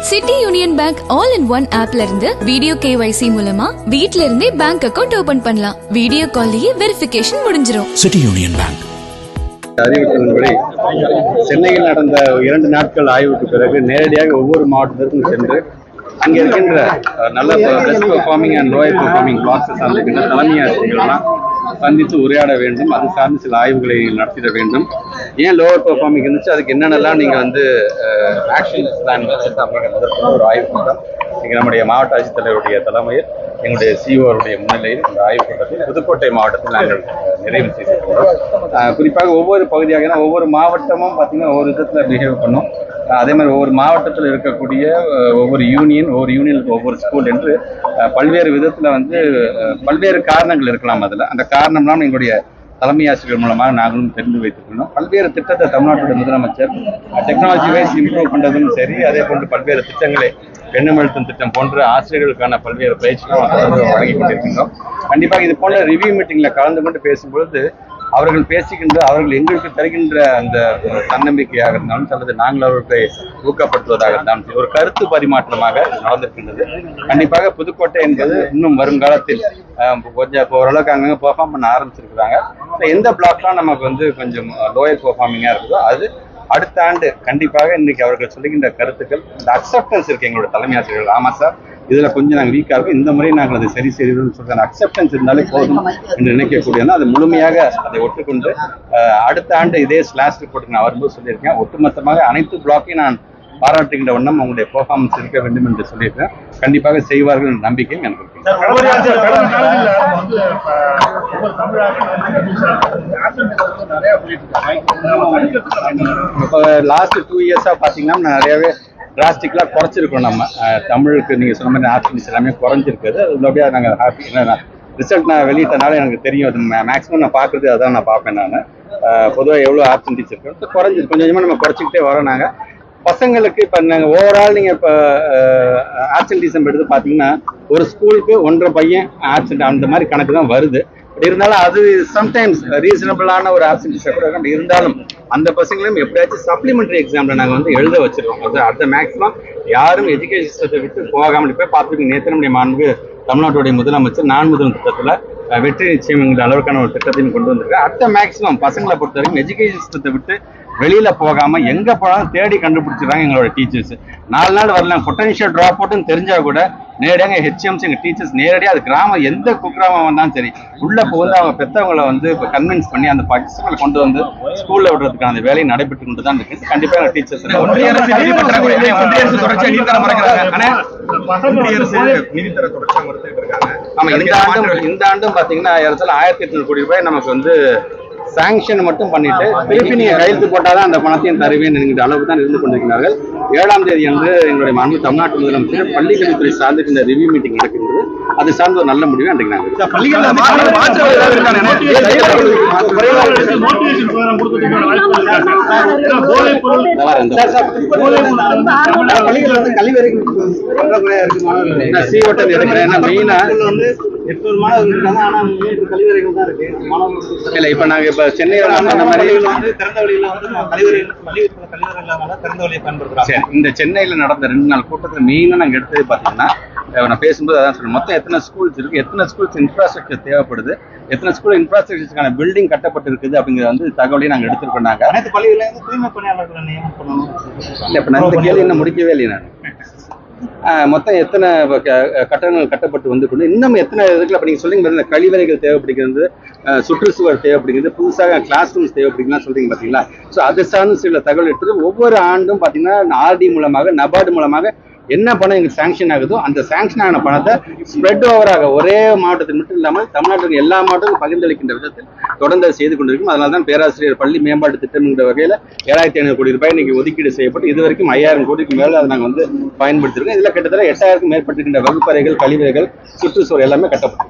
City Union Bank all in one ஆப்ல இருந்து video KYC மூலமா வீட்ல இருந்தே பேங்க் அக்கவுண்ட் ஓபன் பண்ணலாம். வீடியோ கால்லயே வெரிஃபிகேஷன் முடிஞ்சிரும். City Union Bank. அறிவித்ததன்படி சென்னையில் நடந்த 2 நாட்கள் ஆய்வுக்கு பிறகு நேரடியாக ஒவ்வொரு மாவட்டத்திற்கும் சென்று அங்கே இருக்கின்ற நல்ல best performing and lower performing classes இருக்கின்ற தலைமை ஆசிரியர்கள்லாம் சந்தித்து உரையாட வேண்டும். அது சார்ந்து சில ஆய்வுகளை நடத்திட வேண்டும். ஏன் லோவர் பெர்ஃபார்மிங் இருந்துச்சு, அதுக்கு என்னென்னலாம் நீங்கள் வந்து ஆக்ஷன் பிளான் வச்சுட்டு அப்படிங்கிற ஒரு ஆய்வு கூட்டம் இங்கே நம்முடைய மாவட்ட ஆட்சித்தலைவருடைய தலைமையில் எங்களுடைய சிஓருடைய முன்னிலையில் இந்த ஆய்வு கூட்டத்தில் புதுக்கோட்டை மாவட்டத்தில் நாங்கள் நிறைவு செய்திருக்கிறோம். குறிப்பாக ஒவ்வொரு பகுதியாக ஒவ்வொரு மாவட்டமும் பார்த்தீங்கன்னா ஒவ்வொரு விதத்தில் பிஹேவ் பண்ணும். அதே மாதிரி ஒவ்வொரு மாவட்டத்தில் இருக்கக்கூடிய ஒவ்வொரு யூனியனுக்கு ஒவ்வொரு ஸ்கூல் என்று பல்வேறு விதத்தில் வந்து பல்வேறு காரணங்கள் இருக்கலாம். அதில் அந்த காரணம்லாம் எங்களுடைய தலைமை ஆசிரியர்கள் மூலமாக நாங்களும் தெரிந்து வைத்துக்கணும். பல்வேறு திட்டத்தை தமிழ்நாட்டுடைய முதலமைச்சர் டெக்னாலஜி வைஸ் இம்ப்ரூவ் பண்ணுறதும் சரி, அதே போன்று பல்வேறு திட்டங்களை பெண்ணுமெழுத்தும் திட்டம் போன்ற ஆசிரியர்களுக்கான பல்வேறு பயிற்சிகளும் வழங்கி கொண்டிருக்கின்றோம். கண்டிப்பாக இது போன்ற ரிவ்யூ மீட்டிங்கில் கலந்து கொண்டு பேசும்பொழுது அவர்கள் பேசுகின்ற அவர்கள் எங்களுக்கு தருகின்ற அந்த தன்னம்பிக்கையாக இருந்தாலும் அல்லது நாங்கள் அவர்களை ஊக்கப்படுத்துவதாக இருந்தாலும் ஒரு கருத்து பரிமாற்றமாக நடந்திருக்கின்றது. கண்டிப்பாக புதுக்கோட்டை என்பது இன்னும் வருங்காலத்தில் கொஞ்சம் ஓரளவுக்கு அங்கங்கே பெர்ஃபார்ம் பண்ண ஆரம்பிச்சிருக்கிறாங்க. எந்த பிளாக்லாம் நமக்கு வந்து கொஞ்சம் லோயர் பெர்ஃபார்மிங்காக இருக்குதோ அது அடுத்த ஆண்டு கண்டிப்பாக இன்னைக்கு அவர்கள் சொல்லுகின்ற கருத்துக்கள் இந்த அக்செப்டன்ஸ் இருக்கு எங்களோட தலைமை ஆசிரியர்கள். ஆமா சார், இதுல கொஞ்சம் நாங்கள் வீக்காக இருக்கும், இந்த முறை நாங்கள் அதை சரி செய்யணும்னு சொல்ற அக்செப்டன்ஸ் இருந்தாலே போதும் என்று நினைக்கக்கூடியது. அது முழுமையாக அதை ஒட்டுக்கொண்டு அடுத்த ஆண்டு இதே ஸ்லாஷ் ரிப்போர்ட்டுக்கு நான் வரும்போது சொல்லியிருக்கேன். ஒட்டுமொத்தமாக அனைத்து பிளாக்கையும் நான் பாராட்டுகின்ற வண்ணம் அவங்களுடைய பெர்ஃபார்மன்ஸ் இருக்க வேண்டும் என்று சொல்லியிருக்கேன். கண்டிப்பாக செய்வார்கள் என்ற நம்பிக்கையும் எனக்கு இருக்கு. இப்போ லாஸ்ட் 2 இயர்ஸா பார்த்தீங்கன்னா நிறையவே டிராஸ்டிக்கலா குறைச்சிருக்கோம். நம்ம தமிழுக்கு நீங்க சொன்ன மாதிரி ஆர்டிஸ்ட் எல்லாமே குறைஞ்சிருக்குது. அப்படியே நாங்கள் ஹாப்பி. ஏன்னா ரிசல்ட் நான் வெளியிட்டனால எனக்கு தெரியும். அது மேக்ஸிமம் நான் பார்க்குறது அதான் நான் பார்ப்பேன். நான் பொதுவாக எவ்வளோ ஆப்சன்டீஸ் இருக்கு குறைஞ்சிருக்கு. கொஞ்சம் கொஞ்சமாக நம்ம குறைச்சிக்கிட்டே வரோம். நாங்கள் பசங்களுக்கு இப்போ நாங்கள் ஓவரால் நீங்கள் இப்போ ஆப்சன்டீசம் எடுத்து பார்த்தீங்கன்னா ஒரு ஸ்கூலுக்கு 1.5 பையன் ஆப்சன்ட் அந்த மாதிரி கணக்கு தான் வருது. இருந்தாலும் அது சம்டைம்ஸ் ரீசனபிளான ஒரு ஆப்சன்டீஸாக கூட இருக்கும். இருந்தாலும் அந்த பசங்களையும் எப்படியாச்சும் சப்ளிமெண்டரி எக்ஸாமில் நாங்கள் வந்து எழுத வச்சிருக்கோம். அது அடுத்த மேக்ஸிமம் யாரும் எஜுகேஷன் சிஸ்டத்தை விட்டு போகாமல் போய் பார்த்துருக்கு. நேற்று நம்முடைய மாண்பு தமிழ்நாட்டுடைய முதலமைச்சர் நான் முதல் திட்டத்தில் வெற்றி நிச்சயம் என்ற அளவுக்கான ஒரு திட்டத்தையும் கொண்டு வந்திருக்கேன். அடுத்த மேக்ஸிமம் பசங்களை பொறுத்த வரைக்கும் எஜுகேஷன் சிஸ்டத்தை விட்டு வெளியில போகாம எங்க போனாலும் தேடி கண்டுபிடிச்சிருக்காங்க எங்களோட டீச்சர்ஸ். 4 நாள் வரலாம் பொட்டன்ஷியல் ட்ராப் அவுட்னு தெரிஞ்சா கூட நேரடியாக HMs எங்க டீச்சர்ஸ் நேரடியாக அது கிராமம் எந்த குக்கிராமம் வந்தாலும் சரி உள்ள போந்து அவங்க பெற்றவங்களை வந்து கன்வின்ஸ் பண்ணி அந்த பசங்களை கொண்டு வந்து ஸ்கூல்ல விடுறதுக்கான அந்த வேலையை நடைபெற்று கொண்டு தான் இருக்கு. கண்டிப்பா எங்க டீச்சர்ஸ் ஆமா இந்த ஆண்டும் பாத்தீங்கன்னா 1800 கோடி ரூபாய் நமக்கு வந்து சாங்ஷன் மட்டும் பண்ணிட்டு திருப்பி நீங்க கையெழுத்து போட்டாதான் அந்த பணத்தையும் தருவேன் என்கிற அளவுக்கு தான் இருந்து கொண்டிருக்கிறார்கள். 7ஆம் தேதி அன்று எங்களுடைய மாண்பு தமிழ்நாட்டு முதலமைச்சர் பள்ளிக்கல்வித்துறை சார்ந்து இந்த ரிவ்யூ மீட்டிங் நடக்கிறது. அது சார்ந்த ஒரு நல்ல முடிவு அன்றைக்கு நாங்கள் சீவட்டம் எடுக்கிறேன். ஏன்னா மெயினா 800 மாணவர்கள் இருக்காங்க. ஆனா 3 கழிவறைகள் தான் இருக்கு. மாணவர்கள் இல்ல. இப்ப நாங்க இப்ப சென்னையில அந்த மாதிரி திறந்த வழியில இந்த சென்னையில நடந்த 2 நாள் கூட்டத்தில் மெயினா நாங்க எடுத்தது பாத்தீங்கன்னா நான் பேசும்போது அதான் சொல்றேன். மொத்தம் எத்தனை ஸ்கூல்ஸ் இருக்கு, எத்தனை ஸ்கூல்ஸ் இன்ஃப்ராஸ்ட்ரக்சர் தேவைப்படுது, எத்தனை ஸ்கூல் இன்ஃப்ராஸ்ட்ரக்சருக்கான பில்டிங் கட்டப்பட்டு இருக்குது அப்படிங்கிறது வந்து தகவலையும் நாங்க எடுத்துருக்கோம். நாங்க அனைத்து பள்ளிகளில இருந்து தூய்மை பணியாளர்களை நியமனம் பண்ணணும். இல்ல இப்ப நான் இந்த கேள்வி இன்னும் முடிக்கவே இல்லை. நான் மொத்தம் எத்தனை கட்டணங்கள் கட்டப்பட்டு வந்து கொண்டு இன்னும் எத்தனை இதுல அப்ப நீங்க சொல்றீங்க பாத்தீங்கன்னா கழிவறைகள் தேவைப்படுகிறது, சுற்றுச்சுவர் தேவைப்படுகிறது, புதுசாக கிளாஸ் ரூம்ஸ் தேவைப்படுகிறதுலாம் சொல்றீங்க பாத்தீங்களா. ஸோ அது சார்ந்து சில தகவல் எடுத்து ஒவ்வொரு ஆண்டும் பாத்தீங்கன்னா RD மூலமாக நபார்டு மூலமாக என்ன பணம் எங்களுக்கு சாங்ஷன் ஆகுதோ அந்த சாங்ஷன் ஆன பணத்தை ஸ்ப்ரெட் ஓவராக ஒரே மாவட்டத்தில் மட்டும் இல்லாமல் தமிழ்நாட்டுக்கு எல்லா மாவட்டங்களும் பகிர்ந்தளிக்கின்ற விதத்தில் தொடர்ந்து செய்து கொண்டிருக்கும். அதனால தான் பேராசிரியர் பள்ளி மேம்பாட்டு திட்டம் என்ற வகையில் 7500 கோடி ரூபாய் இன்னைக்கு ஒதுக்கீடு செய்யப்பட்டு இதுவரைக்கும் 5000 கோடிக்கு மேலே அதை நாங்கள் வந்து பயன்படுத்திருக்கோம். இதில் கிட்டத்தட்ட 8000க்கும் மேற்பட்டிருக்கின்ற வகுப்பறைகள், கழிவறைகள், சுற்றுச்சூழல் எல்லாமே கட்டப்பட்டு